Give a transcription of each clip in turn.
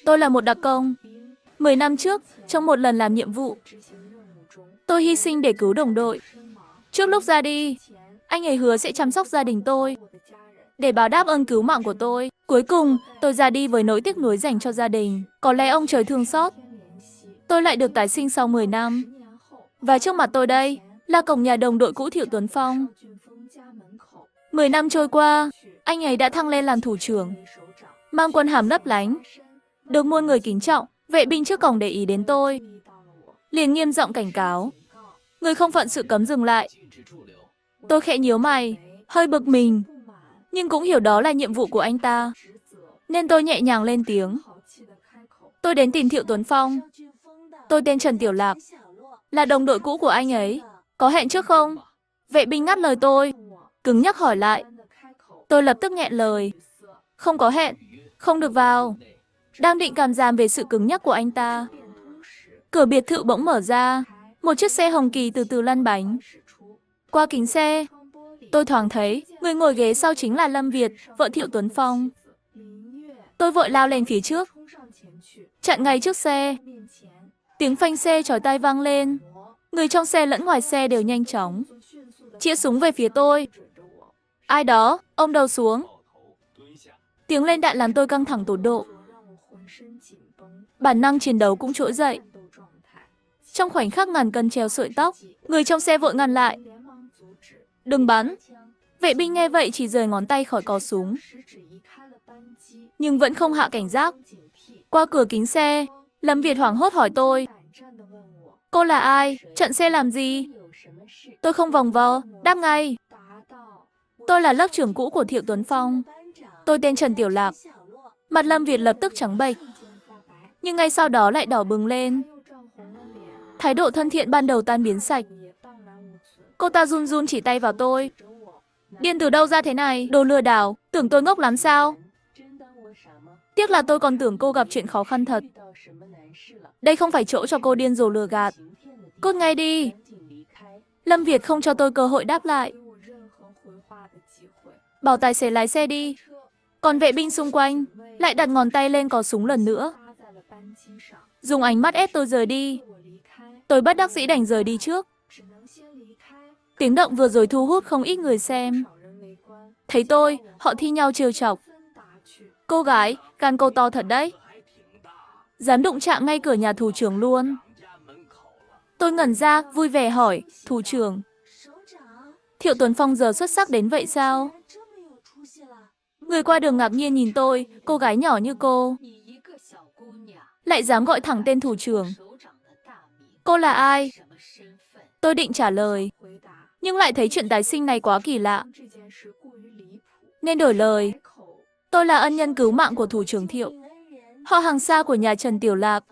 Tôi là một đặc công. 10 năm trước, trong một lần làm nhiệm vụ, tôi hy sinh để cứu đồng đội. Trước lúc ra đi, anh ấy hứa sẽ chăm sóc gia đình tôi, để báo đáp ơn cứu mạng của tôi. Cuối cùng, tôi ra đi với nỗi tiếc nuối dành cho gia đình. Có lẽ ông trời thương xót, tôi lại được tái sinh sau 10 năm. Và trước mặt tôi đây, là cổng nhà đồng đội cũ Thiệu Tuấn Phong. 10 năm trôi qua, anh ấy đã thăng lên làm thủ trưởng, mang quân hàm lấp lánh, được muôn người kính trọng. Vệ binh trước cổng để ý đến tôi, liền nghiêm giọng cảnh cáo. Người không phận sự cấm dừng lại. Tôi khẽ nhíu mày, hơi bực mình, nhưng cũng hiểu đó là nhiệm vụ của anh ta, nên tôi nhẹ nhàng lên tiếng. Tôi đến tìm Thiệu Tuấn Phong. Tôi tên Trần Tiểu Lạc, là đồng đội cũ của anh ấy. Có hẹn trước không? Vệ binh ngắt lời tôi, cứng nhắc hỏi lại. Tôi lập tức nghẹn lời. Không có hẹn, không được vào. Đang định cảm giảm về sự cứng nhắc của anh ta, cửa biệt thự bỗng mở ra, một chiếc xe hồng kỳ từ từ lăn bánh. Qua kính xe, tôi thoáng thấy người ngồi ghế sau chính là Lâm Việt, vợ Thiệu Tuấn Phong. Tôi vội lao lên phía trước, chặn ngay trước xe. Tiếng phanh xe chói tai vang lên. Người trong xe lẫn ngoài xe đều nhanh chóng chĩa súng về phía tôi. Ai đó, ôm đầu xuống. Tiếng lên đạn làm tôi căng thẳng tột độ. Bản năng chiến đấu cũng trỗi dậy. Trong khoảnh khắc ngàn cân treo sợi tóc, người trong xe vội ngăn lại. Đừng bắn. Vệ binh nghe vậy chỉ rời ngón tay khỏi cò súng, nhưng vẫn không hạ cảnh giác. Qua cửa kính xe, Lâm Việt hoảng hốt hỏi tôi. Cô là ai? Chặn xe làm gì? Tôi không vòng vo, đáp ngay. Tôi là lớp trưởng cũ của Thiệu Tuấn Phong. Tôi tên Trần Tiểu Lạc. Mặt Lâm Việt lập tức trắng bệch, nhưng ngay sau đó lại đỏ bừng lên. Thái độ thân thiện ban đầu tan biến sạch. Cô ta run run chỉ tay vào tôi. Điên từ đâu ra thế này? Đồ lừa đảo, tưởng tôi ngốc lắm sao? Tiếc là tôi còn tưởng cô gặp chuyện khó khăn thật. Đây không phải chỗ cho cô điên rồ lừa gạt. Cút ngay đi. Lâm Việt không cho tôi cơ hội đáp lại, bảo tài xế lái xe đi. Còn vệ binh xung quanh lại đặt ngón tay lên cò súng lần nữa, dùng ánh mắt ép tôi rời đi. Tôi bất đắc dĩ đành rời đi trước. Tiếng động vừa rồi thu hút không ít người xem. Thấy tôi, họ thi nhau trêu chọc. Cô gái, gan cô to thật đấy. Dám đụng chạm ngay cửa nhà thủ trưởng luôn. Tôi ngẩn ra, vui vẻ hỏi, thủ trưởng, Thiệu Tuấn Phong giờ xuất sắc đến vậy sao? Người qua đường ngạc nhiên nhìn tôi, cô gái nhỏ như cô lại dám gọi thẳng tên thủ trưởng. Cô là ai? Tôi định trả lời, nhưng lại thấy chuyện tái sinh này quá kỳ lạ, nên đổi lời. Tôi là ân nhân cứu mạng của thủ trưởng Thiệu, họ hàng xa của nhà Trần Tiểu Lạc.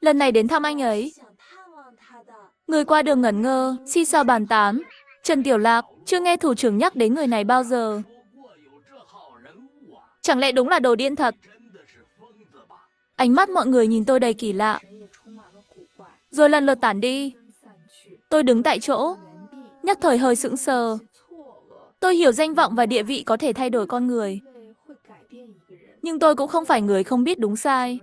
Lần này đến thăm anh ấy. Người qua đường ngẩn ngơ, xì xào bàn tán. Trần Tiểu Lạc, chưa nghe thủ trưởng nhắc đến người này bao giờ. Chẳng lẽ đúng là đồ điên thật? Ánh mắt mọi người nhìn tôi đầy kỳ lạ, rồi lần lượt tản đi. Tôi đứng tại chỗ, nhất thời hơi sững sờ. Tôi hiểu danh vọng và địa vị có thể thay đổi con người, nhưng tôi cũng không phải người không biết đúng sai.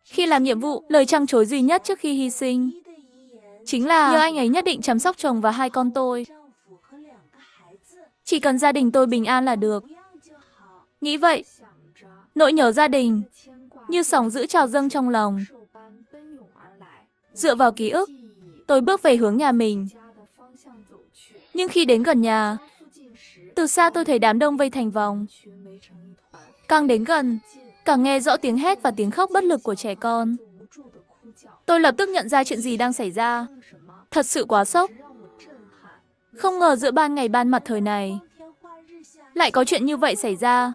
Khi làm nhiệm vụ, lời trăng trối duy nhất trước khi hy sinh chính là nhờ anh ấy nhất định chăm sóc chồng và hai con tôi. Chỉ cần gia đình tôi bình an là được. Nghĩ vậy, nỗi nhớ gia đình như sóng dữ trào dâng trong lòng. Dựa vào ký ức, tôi bước về hướng nhà mình. Nhưng khi đến gần nhà, từ xa tôi thấy đám đông vây thành vòng. Càng đến gần, càng nghe rõ tiếng hét và tiếng khóc bất lực của trẻ con. Tôi lập tức nhận ra chuyện gì đang xảy ra. Thật sự quá sốc. Không ngờ giữa ban ngày ban mặt thời này lại có chuyện như vậy xảy ra,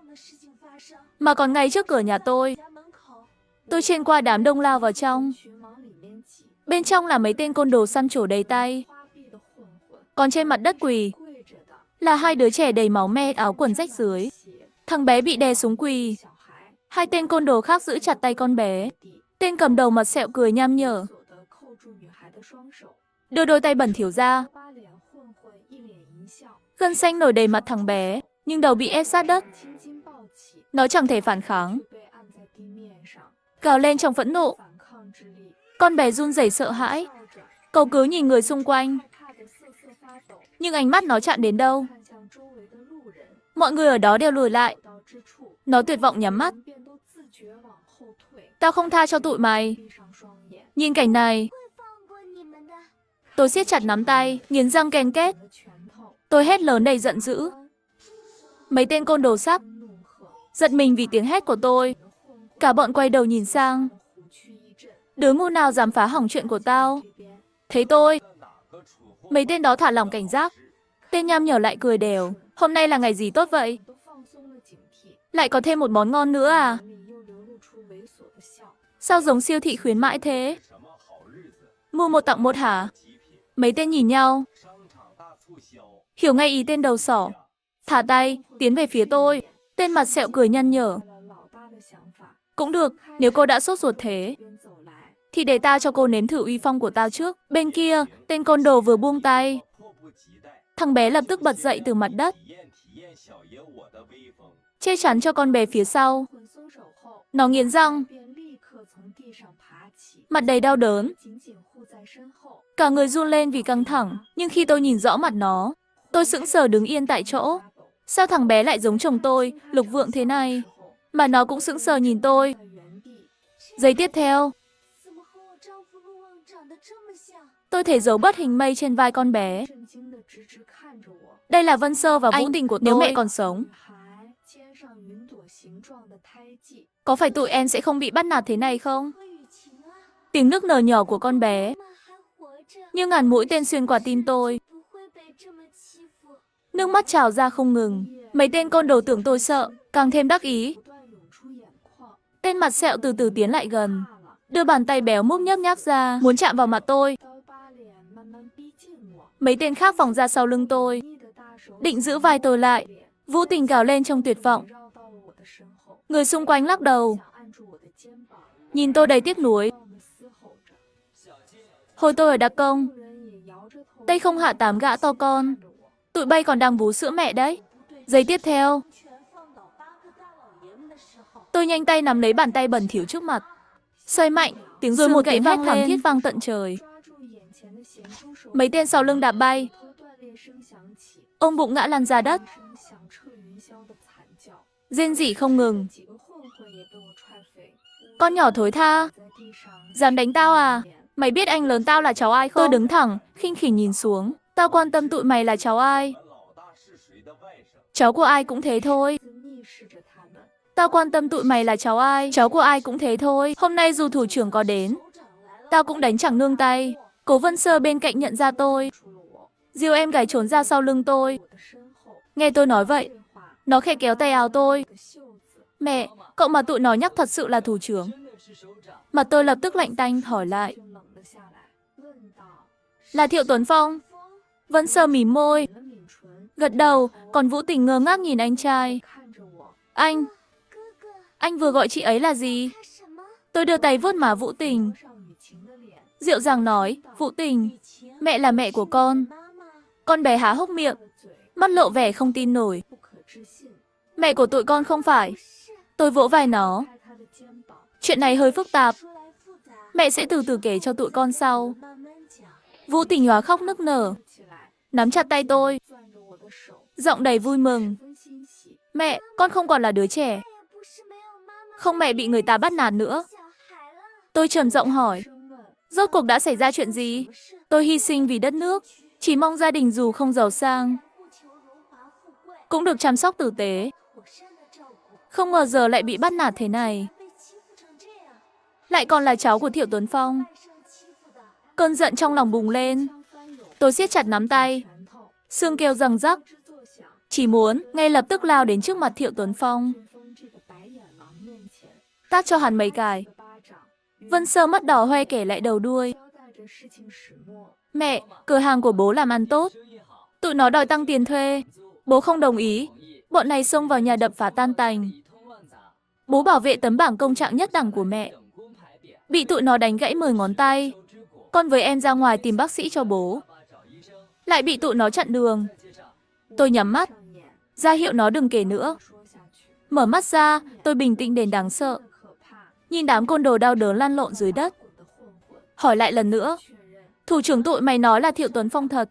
mà còn ngay trước cửa nhà tôi. Tôi chen qua đám đông lao vào trong. Bên trong là mấy tên côn đồ săn trổ đầy tay. Còn trên mặt đất quỳ là hai đứa trẻ đầy máu me, áo quần rách rưới. Thằng bé bị đè xuống quỳ. Hai tên côn đồ khác giữ chặt tay con bé. Tên cầm đầu mặt sẹo cười nham nhở, đưa đôi tay bẩn thỉu ra. Gân xanh nổi đầy mặt thằng bé, nhưng đầu bị ép sát đất. Nó chẳng thể phản kháng. gào lên trong phẫn nộ. Con bé run rẩy sợ hãi. Cậu cứ nhìn người xung quanh. Nhưng ánh mắt nó chạm đến đâu, mọi người ở đó đều lùi lại. Nó tuyệt vọng nhắm mắt. Tao không tha cho tụi mày. Nhìn cảnh này, tôi siết chặt nắm tay, nghiến răng ken két. Tôi hét lớn đầy giận dữ. Mấy tên côn đồ sắp giật mình vì tiếng hét của tôi. Cả bọn quay đầu nhìn sang. Đứa ngu nào dám phá hỏng chuyện của tao? Thấy tôi, mấy tên đó thả lỏng cảnh giác. Tên nham nhở lại cười đều. Hôm nay là ngày gì tốt vậy? Lại có thêm một món ngon nữa à? Sao giống siêu thị khuyến mãi thế? Mua một tặng một hả? Mấy tên nhìn nhau, hiểu ngay ý tên đầu sỏ. Thả tay, tiến về phía tôi. Tên mặt sẹo cười nhăn nhở. Cũng được, nếu cô đã sốt ruột thế, thì để tao cho cô nếm thử uy phong của tao trước. Bên kia, tên côn đồ vừa buông tay. Thằng bé lập tức bật dậy từ mặt đất, che chắn cho con bé phía sau. Nó nghiến răng, mặt đầy đau đớn. Cả người run lên vì căng thẳng. Nhưng khi tôi nhìn rõ mặt nó, tôi sững sờ đứng yên tại chỗ. Sao thằng bé lại giống chồng tôi, Lục Vượng thế này? Mà nó cũng sững sờ nhìn tôi. Giây tiếp theo, tôi thấy dấu bất hình mây trên vai con bé. Đây là Vân Sơ và Vũ Tình của tôi. Nếu mẹ còn sống, có phải tụi em sẽ không bị bắt nạt thế này không? Tiếng nức nở nhỏ của con bé như ngàn mũi tên xuyên qua tim tôi. Nước mắt trào ra không ngừng. Mấy tên côn đồ tưởng tôi sợ, càng thêm đắc ý. Tên mặt sẹo từ từ tiến lại gần, đưa bàn tay béo múp nhấp nháp ra, muốn chạm vào mặt tôi. Mấy tên khác vòng ra sau lưng tôi, định giữ vai tôi lại. Vũ Tình gào lên trong tuyệt vọng. Người xung quanh lắc đầu, nhìn tôi đầy tiếc nuối. Hồi tôi ở đặc công, Tây không hạ 8 gã to con. Tụi bay còn đang bú sữa mẹ đấy. Giây tiếp theo, tôi nhanh tay nắm lấy bàn tay bẩn thỉu trước mặt, xoay mạnh, tiếng rồi một tiếng hét thảm thiết vang tận trời. Mấy tên sau lưng đạp bay, ôm bụng ngã lăn ra đất, rên rỉ không ngừng. Con nhỏ thối tha, dám đánh tao à? Mày biết anh lớn tao là cháu ai không? Tôi đứng thẳng, khinh khỉnh nhìn xuống. Tao quan tâm tụi mày là cháu ai? Cháu của ai cũng thế thôi. Tao quan tâm tụi mày là cháu ai? Cháu của ai cũng thế thôi. Hôm nay dù thủ trưởng có đến, tao cũng đánh chẳng nương tay. Cố Vân Sơ bên cạnh nhận ra tôi. Diêu em gái trốn ra sau lưng tôi. Nghe tôi nói vậy, nó khẽ kéo tay áo tôi. Mẹ, cậu mà tụi nó nhắc thật sự là thủ trưởng? Mặt tôi lập tức lạnh tanh, hỏi lại. Là Thiệu Tuấn Phong. Vân Sơ mím môi, gật đầu, còn Vũ Tình ngơ ngác nhìn anh trai. Anh vừa gọi chị ấy là gì? Tôi đưa tay vuốt má Vũ Tình, dịu dàng nói, Vũ Tình, mẹ là mẹ của con. Con bé há hốc miệng, mắt lộ vẻ không tin nổi. Mẹ của tụi con không phải. Tôi vỗ vai nó. Chuyện này hơi phức tạp. Mẹ sẽ từ từ kể cho tụi con sau. Vũ Tình hóa khóc nức nở, nắm chặt tay tôi, giọng đầy vui mừng. Mẹ, con không còn là đứa trẻ. Không, mẹ bị người ta bắt nạt nữa. Tôi trầm giọng hỏi, rốt cuộc đã xảy ra chuyện gì? Tôi hy sinh vì đất nước, chỉ mong gia đình dù không giàu sang, cũng được chăm sóc tử tế. Không ngờ giờ lại bị bắt nạt thế này. Lại còn là cháu của Thiệu Tuấn Phong. Cơn giận trong lòng bùng lên. Tôi siết chặt nắm tay, xương kêu răng rắc. Chỉ muốn ngay lập tức lao đến trước mặt Thiệu Tuấn Phong, tát cho hắn mấy cái. Vân Sơ mắt đỏ hoe kể lại đầu đuôi. Mẹ, cửa hàng của bố làm ăn tốt. Tụi nó đòi tăng tiền thuê. Bố không đồng ý. Bọn này xông vào nhà đập phá tan tành. Bố bảo vệ tấm bảng công trạng nhất đẳng của mẹ, bị tụi nó đánh gãy 10 ngón tay. Con với em ra ngoài tìm bác sĩ cho bố, lại bị tụi nó chặn đường. Tôi nhắm mắt, ra hiệu nó đừng kể nữa. Mở mắt ra, tôi bình tĩnh đến đáng sợ. nhìn đám côn đồ đau đớn lăn lộn dưới đất. Hỏi lại lần nữa, thủ trưởng tụi mày nói là Thiệu Tuấn Phong thật.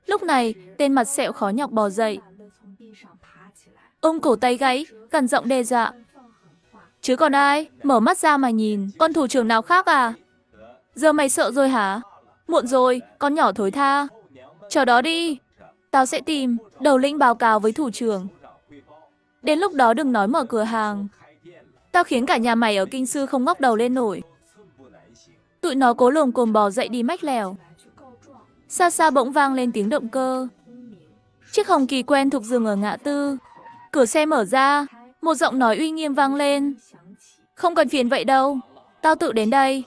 Lúc này, tên mặt sẹo khó nhọc bò dậy, ôm cổ tay gãy, gằn giọng đe dọa. Chứ còn ai, mở mắt ra mà nhìn, con thủ trưởng nào khác à? Giờ mày sợ rồi hả? Muộn rồi, con nhỏ thối tha. Chờ đó đi, tao sẽ tìm, đầu lĩnh báo cáo với thủ trưởng. Đến lúc đó đừng nói mở cửa hàng. Tao khiến cả nhà mày ở Kinh Sư không ngóc đầu lên nổi. Tụi nó cố lồm cồm bò dậy đi mách lèo. Xa xa bỗng vang lên tiếng động cơ. Chiếc Hồng Kỳ quen thuộc dừng ở ngã tư. Cửa xe mở ra, một giọng nói uy nghiêm vang lên. Không cần phiền vậy đâu, tao tự đến đây.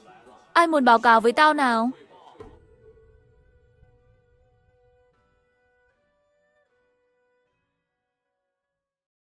Ai muốn báo cáo với tao nào?